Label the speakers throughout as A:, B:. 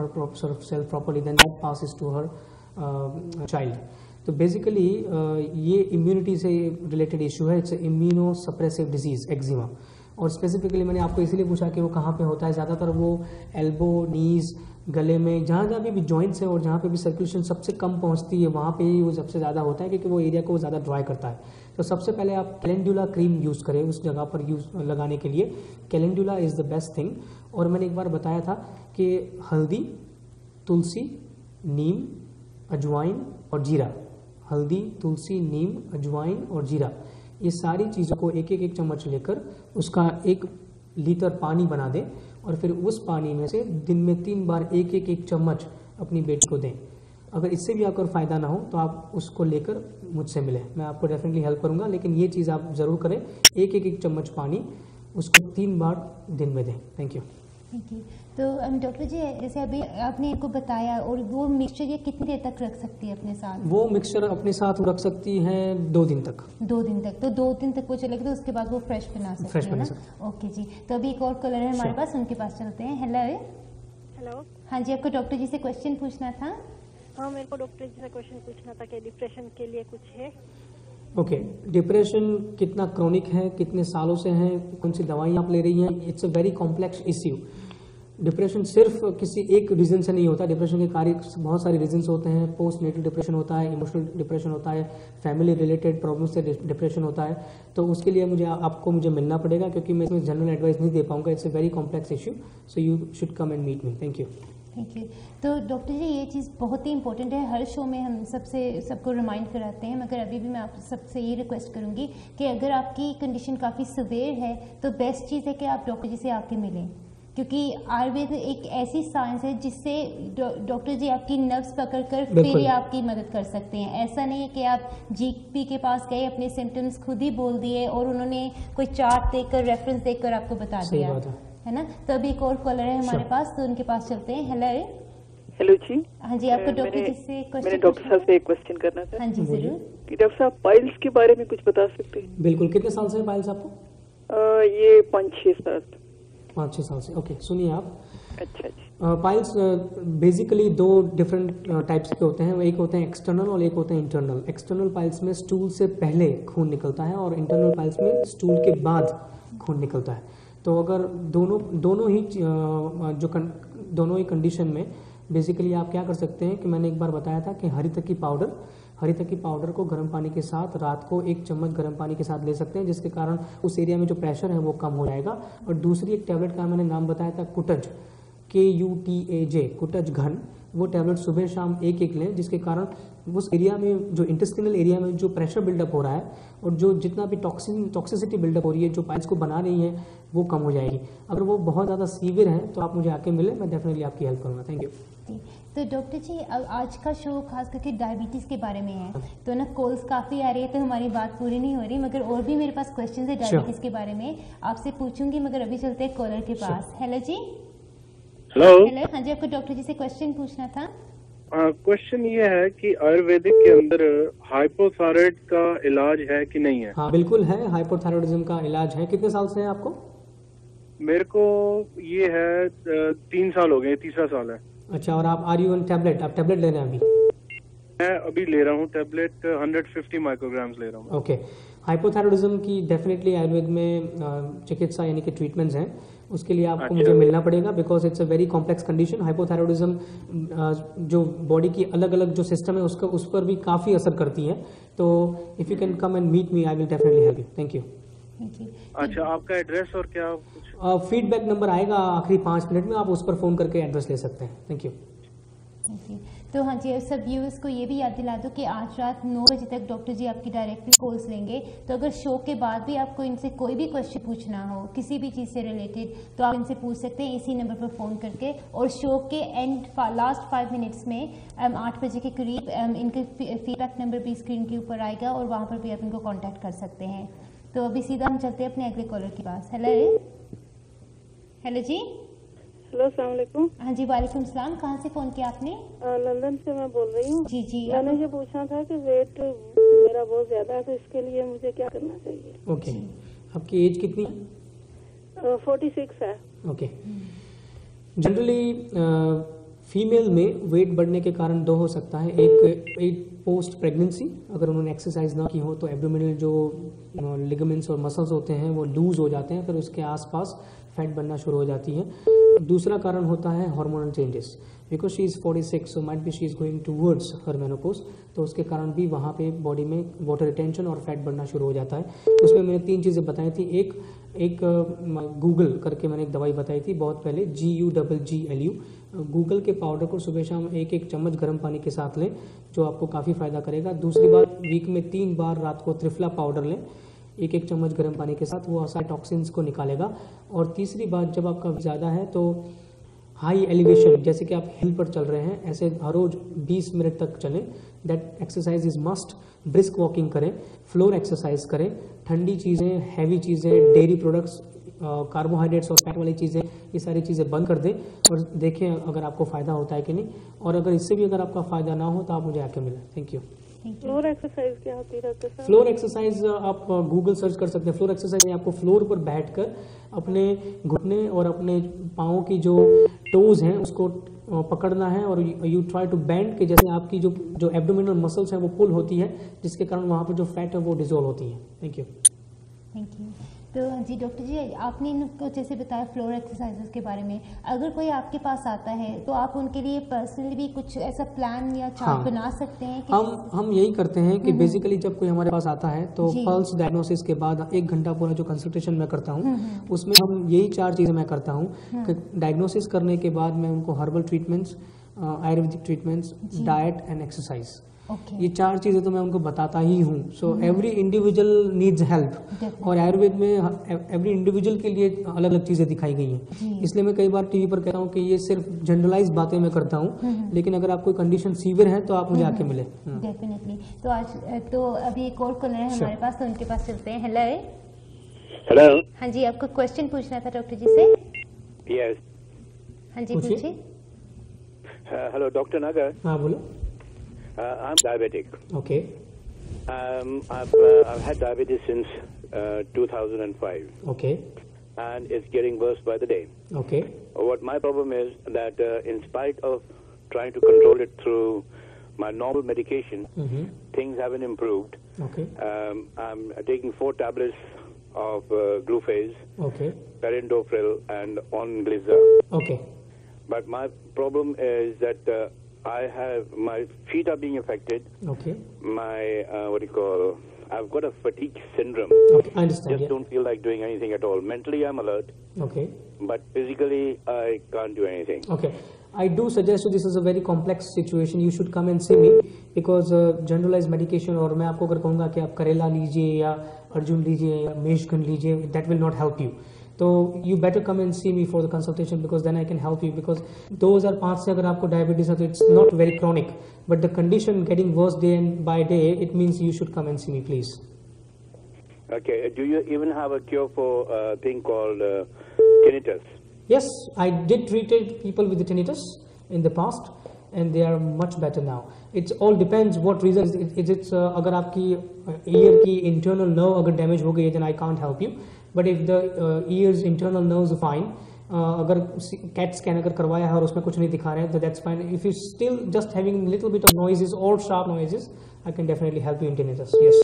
A: sort of cell properly, then that passes to her child. तो basically ये immunity से related issue है. It's immuno suppressive disease eczema. और specifically मैंने आपको इसीलिए पूछा कि वो कहाँ पे होता है. ज़्यादातर वो एल्बो, नीज, गले में, जहाँ जहाँ भी जॉइंट्स है और जहाँ पे भी सर्कुलेशन सबसे कम पहुँचती है वहाँ पे ही वो सबसे ज़्यादा होता है, क्योंकि वो एरिया को ज़्यादा ड्राई करता है. तो सबसे पहले आप कैलेंडुला क्रीम यूज़ करें उस जगह पर लगाने के लिए. Calendula is the best thing. और मैंने एक बार बताया था कि हल्दी, तुलसी, नीम, अजवाइन और जीरा. हल्दी, तुलसी, नीम, अजवाइन और जीरा, ये सारी चीज़ों को एक एक चम्मच लेकर उसका 1 लीटर पानी बना दें और फिर उस पानी में से दिन में 3 बार एक चम्मच अपनी बेटी को दें. अगर इससे भी आपको फ़ायदा ना हो तो आप उसको लेकर मुझसे मिलें, मैं आपको डेफिनेटली हेल्प करूंगा. लेकिन ये चीज़ आप ज़रूर करें, एक चम्मच पानी उसको 3 बार दिन में दें. Thank you.
B: Thank you. तो डॉक्टर जी, जैसे अभी आपने इनको बताया, और वो मिक्सचर ये कितनी देर तक रख सकती है अपने साथ?
A: वो मिक्सचर अपने साथ रख सकती है 2 दिन तक.
B: 2 दिन तक. तो 2 दिन तक वो चलेगी, तो उसके बाद वो फ्रेश बना सकती है ना? ओके जी. तो अभी एक और कॉलर है हमारे पास, उनके पास चलते हैं. हेलो.
C: हेलो.
B: हाँ जी, आपको डॉक्टर जी से क्वेश्चन पूछना था.
C: हाँ, मेरे को डॉक्टर जी से क्वेश्चन पूछना था कि डिप्रेशन के लिए कुछ है.
A: ओके. डिप्रेशन कितना क्रॉनिक है, कितने सालों से है, कौन सी दवाई आप ले रही हैं, it's a very complex issue. Depression सिर्फ किसी एक रीज़न से नहीं होता. डिप्रेशन के कार्य बहुत सारे रीजंस होते हैं. पोस्ट नेटल डिप्रेशन होता है, इमोशनल डिप्रेशन होता है, फैमिली रिलेटेड प्रॉब्लम से डिप्रेशन होता है. तो उसके लिए मुझे मिलना पड़ेगा, क्योंकि मैं इसमें जनरल एडवाइस नहीं दे पाऊंगा. It's a very complex issue, so you should come and meet me. Thank you.
B: Thank you. तो डॉक्टर जी, ये चीज़ बहुत ही इंपॉर्टेंट है. हर शो में हम सबको रिमाइंड कराते हैं, मगर अभी भी मैं आप सबसे ये रिक्वेस्ट करूंगी कि अगर आपकी कंडीशन काफ़ी सिवियर है तो बेस्ट चीज़ है कि आप डॉक्टर जी से आके मिलें, क्योंकि आयुर्वेद एक ऐसी साइंस है जिससे डॉक्टर जी आपकी नर्व्स पकड़कर फिर आपकी मदद कर सकते हैं. ऐसा नहीं है कि आप जीपी के पास गए, अपने सिम्टम्स खुद ही बोल दिए और उन्होंने कोई चार्ट देकर, रेफरेंस देकर आपको बता दिया, है ना? तो अभी एक और कॉलर है हमारे पास, तो उनके पास चलते हैं. हेलो.
D: हेलो जी.
B: हाँ जी, आपको डॉक्टर जी से क्वेश्चन.
D: मैंने डॉक्टर साहब से एक क्वेश्चन करना था.
B: हाँ जी, जरूर.
D: कि डॉक्टर साहब, पाइल्स के बारे में कुछ बता सकते हैं?
A: बिल्कुल. कितने साल से है पाइल्स आपको?
D: ये 5-6 साल.
A: 5-6 साल से. ओके, सुनिए आप.
D: अच्छा जी.
A: पाइल्स बेसिकली 2 डिफरेंट टाइप्स के होते हैं. एक होते हैं एक्सटर्नल और एक होते हैं इंटरनल. एक्सटर्नल पाइल्स में स्टूल से पहले खून निकलता है और इंटरनल पाइल्स में स्टूल के बाद खून निकलता है. तो अगर दोनों ही कंडीशन में बेसिकली आप क्या कर सकते हैं कि मैंने एक बार बताया था कि हरितकी पाउडर को गर्म पानी के साथ रात को 1 चम्मच गर्म पानी के साथ ले सकते हैं, जिसके कारण उस एरिया में जो प्रेशर है वो कम हो जाएगा. और दूसरी एक टैबलेट का मैंने नाम बताया था, कुटज, KUTAJ, कुटज घन. वो टैबलेट सुबह शाम एक लें, जिसके कारण उस एरिया में, जो इंटेस्टिनल एरिया में जो प्रेशर बिल्डअप हो रहा है और जो जितना भी टॉक्सिसिटी बिल्डअप हो रही है, जो पाइल्स को बना रही है, वो कम हो जाएगी. अगर वो बहुत ज़्यादा सीवियर है तो आप मुझे आके मिले, मैं डेफिनेटली आपकी हेल्प करूँगा. Thank you.
B: तो डॉक्टर जी, आज का शो खास करके डायबिटीज़ के बारे में है, तो ना कॉल्स काफ़ी आ रही है, तो हमारी बात पूरी नहीं हो रही, मगर और भी मेरे पास क्वेश्चन है डायबिटीज़ के बारे में, आपसे पूछूंगी, मगर अभी चलते हैं कॉलर के पास. हेलो जी.
E: हेलो.
B: हाँ जी, आपको डॉक्टर जी से क्वेश्चन पूछना था.
E: क्वेश्चन ये है कि आयुर्वेदिक के अंदर हाइपोथायराइड का इलाज है कि नहीं है?
A: हाँ, बिल्कुल है. हाइपोथायराइडिज्म का इलाज है. कितने साल से है आपको?
E: मेरे को ये है 3 साल हो गए, 3रा साल है.
A: अच्छा. और आप आर यू ऑन टैबलेट? आप टैबलेट ले रहे हैं अभी?
E: मैं अभी ले रहा हूँ टैबलेट, 150 माइक्रोग्राम्स ले रहा हूँ.
A: ओके. हाइपोथायराइडिज्म की डेफिनेटली आयुर्वेद में चिकित्सा यानी कि ट्रीटमेंट्स हैं. उसके लिए आपको मुझे मिलना पड़ेगा, because it's a very complex condition. Hypothyroidism जो बॉडी की अलग अलग जो सिस्टम है उस पर भी काफ़ी असर करती है. तो if you can come and meet me, I will definitely help you. Thank you.
E: अच्छा, आपका एड्रेस और क्या कुछ?
A: फीडबैक नंबर आएगा आखिरी 5 मिनट में, आप उस पर फ़ोन करके एड्रेस ले सकते हैं. Thank you.
B: तो हाँ जी, सब व्यूअर्स को ये भी याद दिला दो कि आज रात 9 बजे तक डॉक्टर जी आपकी डायरेक्टली कॉल्स लेंगे. तो अगर शो के बाद भी आपको इनसे कोई भी क्वेश्चन पूछना हो किसी भी चीज़ से रिलेटेड, तो आप इनसे पूछ सकते हैं इसी नंबर पर फ़ोन करके. और शो के एंड लास्ट 5 मिनट्स में 8 बजे के करीब इनके फीडबैक नंबर भी स्क्रीन के ऊपर आएगा, और वहाँ पर भी आप इनको कॉन्टैक्ट कर सकते हैं. तो अभी सीधा हम चलते हैं अपने अगले कॉलर के पास. हेलो जी.
C: हेलो, अस्सलाम वालेकुम.
B: हाँ जी, वालेकुम सलाम. कहाँ से फ़ोन किया आपने?
C: लंदन से मैं बोल रही हूँ.
B: जी.
C: मैंने ये पूछना था कि वेट मेरा बहुत ज़्यादा है, तो इसके लिए मुझे क्या करना चाहिए?
A: ओके. आपकी एज कितनी?
C: 46 है.
A: ओके. जनरली फीमेल में वेट बढ़ने के कारण दो हो सकता है, एक पोस्ट प्रेगनेंसी, अगर उन्होंने एक्सरसाइज ना की हो तो एब्डोमिनल जो लिगामेंट्स और मसल्स होते हैं वो लूज हो जाते हैं, फिर उसके आसपास फैट बनना शुरू हो जाती है। दूसरा कारण होता है hormonal changes, because she is 46 so might be she is going towards her menopause, तो उसके कारण भी वहाँ पे बॉडी में वाटर रिटेंशन और फैट बढ़ना शुरू हो जाता है। उसमें मैंने 3 चीज़ें बताई थी। एक गूगल करके मैंने एक दवाई बताई थी बहुत पहले, GUGGLU। गूगल के पाउडर को सुबह शाम 1-1 चम्मच गर्म पानी के साथ लें, जो आपको काफ़ी फ़ायदा करेगा। दूसरी बात, वीक में 3 बार रात को त्रिफला पाउडर लें 1-1 चम्मच गर्म पानी के साथ, वो सारे टॉक्सिन्स को निकालेगा। और तीसरी बात, जब आपका ज़्यादा है तो हाई एलिवेशन, जैसे कि आप हिल पर चल रहे हैं, ऐसे हर रोज 20 मिनट तक चलें, that exercise is must. Brisk walking करें, फ्लोर एक्सरसाइज करें, ठंडी चीज़ें, हैवी चीज़ें, डेयरी प्रोडक्ट्स, कार्बोहाइड्रेट्स और फैट वाली चीज़ें, ये सारी चीज़ें बंद कर दें और देखें अगर आपको फ़ायदा होता है कि नहीं। और अगर इससे भी अगर आपका फ़ायदा ना हो तो आप मुझे आके मिलें। Thank you.
C: फ्लोर एक्सरसाइज क्या होती है डॉक्टर साहब?
A: फ्लोर एक्सरसाइज आप गूगल सर्च कर सकते हैं। फ्लोर एक्सरसाइज में आपको फ्लोर पर बैठकर अपने घुटने और अपने पाँव की जो टोज हैं उसको पकड़ना है और यू ट्राई टू बेंड के, जैसे आपकी जो एब्डोमिनल मसल्स हैं वो पुल होती है, जिसके कारण वहाँ पर जो फैट है वो डिसॉल्व होती है। Thank you.
B: Thank you. तो जी डॉक्टर जी, आपने इनको जैसे बताया फ्लोर एक्सरसाइजेस के बारे में, अगर कोई आपके पास आता है तो आप उनके लिए पर्सनली भी कुछ ऐसा प्लान या चार्ट बना सकते हैं कि
A: हम यही करते हैं कि बेसिकली जब कोई हमारे पास आता है तो पल्स डायग्नोसिस के बाद 1 घंटा पूरा जो कंसल्टेशन मैं करता हूँ उसमें हम यही 4 चीज़ें मैं करता हूँ कि डायग्नोसिस करने के बाद मैं उनको herbal treatments, Ayurvedic treatment, diet and exercise, ये 4 चीजें तो मैं उनको बताता ही हूँ। So every individual needs help, और आयुर्वेद में एवरी इंडिविजुअल के लिए अलग अलग चीजें दिखाई गई हैं। इसलिए मैं कई बार टीवी पर कहता हूँ कि ये सिर्फ जनरलाइज बातें मैं करता हूँ, लेकिन अगर आप कोई कंडीशन सीवियर है तो आप मुझे आके मिले।
B: डेफिनेटली। तो आज तो अभी एक और कॉलर है हमारे पास, तो उनके पास चलते हैं। हेलो।
F: हेलो।
B: हाँ जी, आपको क्वेश्चन पूछना था डॉक्टर जी से।
F: यस।
B: हाँ जी, पूछिए।
F: हेलो डॉक्टर नागर।
A: हाँ बोलो।
F: I'm diabetic.
A: Okay.
F: I've had diabetes since 2005.
A: Okay.
F: And it's getting worse by the day.
A: Okay.
F: What my problem is that in spite of trying to control it through my normal medication, things haven't improved.
A: Okay.
F: I'm taking 4 tablets of Glufase,
A: okay,
F: Perindopril, and Ongliza.
A: Okay.
F: But my problem is that my feet are being affected.
A: Okay.
F: My I've got a fatigue syndrome.
A: Okay, I understand.
F: Just don't feel like doing anything at all. Mentally I'm alert.
A: Okay.
F: But physically I can't do anything.
A: Okay. I do suggest you, this is a very complex situation. You should come and see me because generalized medication, और मैं आपको अगर कहूँगा कि आप करेला लीजिए या अर्जुन लीजिए या मेषगंध लीजिए, that will not help you. तो you better come and see me for the consultation because then I can help you, because 2005 से अगर आपको डायबिटीज है तो it's not very chronic, but the condition getting worse day by day, it means you should come and see me, please.
F: Okay. Do you even have a cure for a thing called tinnitus?
A: Yes, I did treat people with the tinnitus in the past and they are much better now. It all depends what reason. It's अगर आपकी ear की internal nerve अगर damage हो गई है then I can't help you. But if the ears internal nerves are fine, अगर CAT scan अगर करवाया है और उसमें कुछ नहीं दिखा रहे हैं तो that's fine. If you still just having little bit of noises or sharp noises, I can definitely help you in tinnitus. Yes.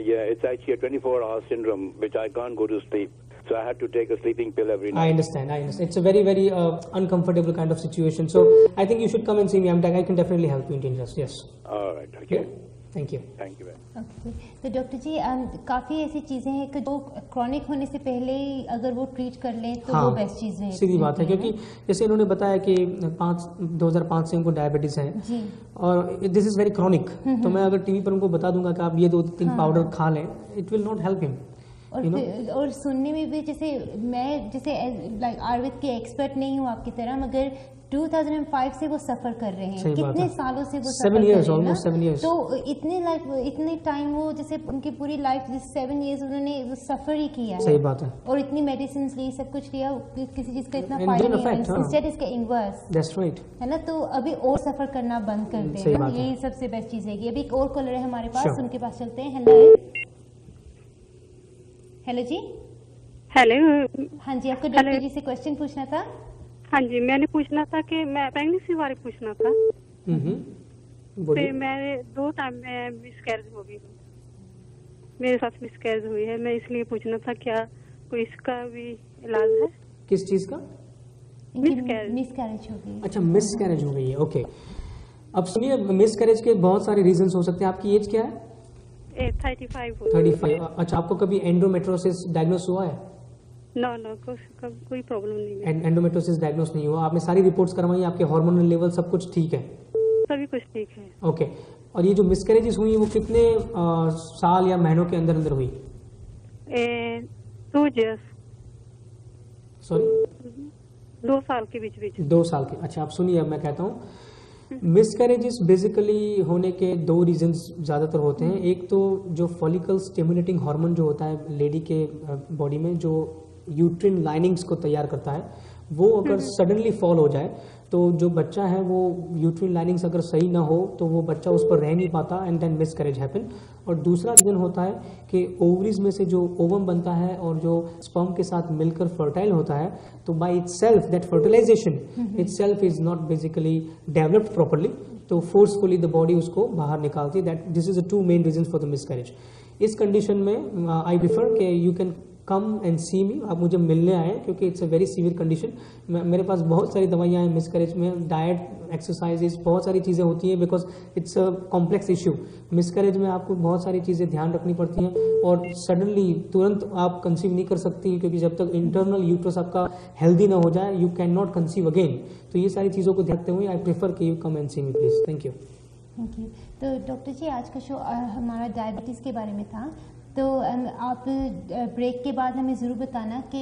F: Yeah, it's actually a 24-hour syndrome which I can't go to sleep. So I had to take a sleeping pill every night.
A: I understand. It's a very, very uncomfortable kind of situation. So I think you should come and see me. I can definitely help you in tinnitus. Yes.
F: All right. Okay.
A: Yeah. Thank you.
F: Thank you very much.
B: Okay. तो doctor जी काफ़ी ऐसी चीज़ें हैं कि जो chronic होने से पहले ही अगर वो ट्रीट कर लें तो वो बेस्ट चीज़ है।
A: सीधी बात है, क्योंकि जैसे इन्होंने बताया कि 2005 से उनको डायबिटीज़ है
B: जी,
A: और दिस इज़ वेरी क्रॉनिक, तो मैं अगर टीवी पर उनको बता दूंगा कि आप ये 2-3 पाउडर खा लें, it will not help him.
B: और सुनने में भी जैसे मैं लाइक आयुर्वेद की एक्सपर्ट नहीं हूँ आपकी तरह, मगर 2005 से वो सफर कर रहे हैं, कितने सालों से वो सफर कर रहे हैं,
A: almost 7 years.
B: तो इतने टाइम वो जैसे उनकी पूरी लाइफ 7 years उन्होंने सफर ही किया है।
A: सही बात है।
B: और इतनी मेडिसिन ली, सब कुछ लिया, किसी चीज का इतना फायदा नहीं है, इंस्टेड इसका इनवर्स।
A: That's right.
B: है ना, तो अभी और सफर करना बंद कर दें, यही सबसे बेस्ट चीज है। अभी एक और कॉलर है हमारे पास, उनके पास चलते हैं। हेलो जी।
C: हेलो।
B: हाँ जी, आपको डॉक्टर जी से क्वेश्चन पूछना था।
C: हाँ जी, मैंने पूछना था कि मैं प्रेगनेंसी बारे पूछना था।
A: बोलिए।
C: तो मेरे 2 टाइम में मिसकैरेज हो गई, मेरे साथ मिसकैरेज हुई है। मैं इसलिए पूछना था क्या कोई इसका भी इलाज है?
A: किस चीज का?
B: मिसकैरेज हो गई।
A: अच्छा, मिसकैरेज हो गई है, ओके। अब सुनिए, मिसकैरेज के बहुत सारे रीजंस हो सकते हैं। आपकी एज क्या है?
C: 35 हो।
A: 35। अच्छा, आपको कभी एंडोमेट्रोसिस डायग्नोस हुआ है?
C: नो, कोई प्रॉब्लम नहीं है।
A: एंडोमेट्रोसिस डायग्नोस नहीं हुआ। आपने सारी रिपोर्ट्स करवाई, आपके हार्मोनल लेवल सब कुछ ठीक है?
C: सभी कुछ ठीक है।
A: ओके। और ये जो मिसकैरेजेस हुई वो कितने साल या महीनों के अंदर अंदर हुई?
C: 2 years,
A: सॉरी,
C: 2 साल के बीच बीच।
A: 2 साल के। अच्छा, आप सुनिए, अब मैं कहता हूँ मिसकैरेजेस बेसिकली होने के 2 रीजंस ज़्यादातर होते हैं। एक तो जो फॉलिकल स्टिमुलेटिंग हार्मोन जो होता है लेडी के बॉडी में, जो यूट्रिन लाइनिंग्स को तैयार करता है, वो अगर सडनली फॉल हो जाए तो जो बच्चा है वो यूट्रिन लाइनिंग्स अगर सही ना हो तो वो बच्चा उस पर रह नहीं पाता एंड देन मिसकैरेज हैपन। और दूसरा रीजन होता है कि ओवरीज में से जो ओवम बनता है और जो स्पर्म के साथ मिलकर फर्टाइल होता है, तो by itself that fertilisation itself is not basically developed properly, तो फोर्सफुली द बॉडी उसको बाहर निकालती है। That this is the 2 main reason for the miscarriage. इस कंडीशन में आई प्रिफर कि you can come and see me, आप मुझे मिलने आए, क्योंकि it's a very severe condition. मेरे पास बहुत सारी दवाइयाँ हैं मिसकैरेज में, डाइट, एक्सरसाइजेज, बहुत सारी चीज़ें होती हैं, because it's a complex issue. Miscarriage में आपको बहुत सारी चीज़ें ध्यान रखनी पड़ती हैं और सडनली तुरंत आप कंसीव नहीं कर सकती, क्योंकि जब तक इंटरनल यूट्रस आपका हेल्दी ना हो जाए you can not conceive again. तो ये सारी चीज़ों को देखते हुए आई प्रेफर कि you come and see me please. Thank you.
B: Thank you. तो डॉक्टर जी, आज का शो हमारा डायबिटीज़ के बारे में था, तो आप ब्रेक के बाद हमें ज़रूर बताना कि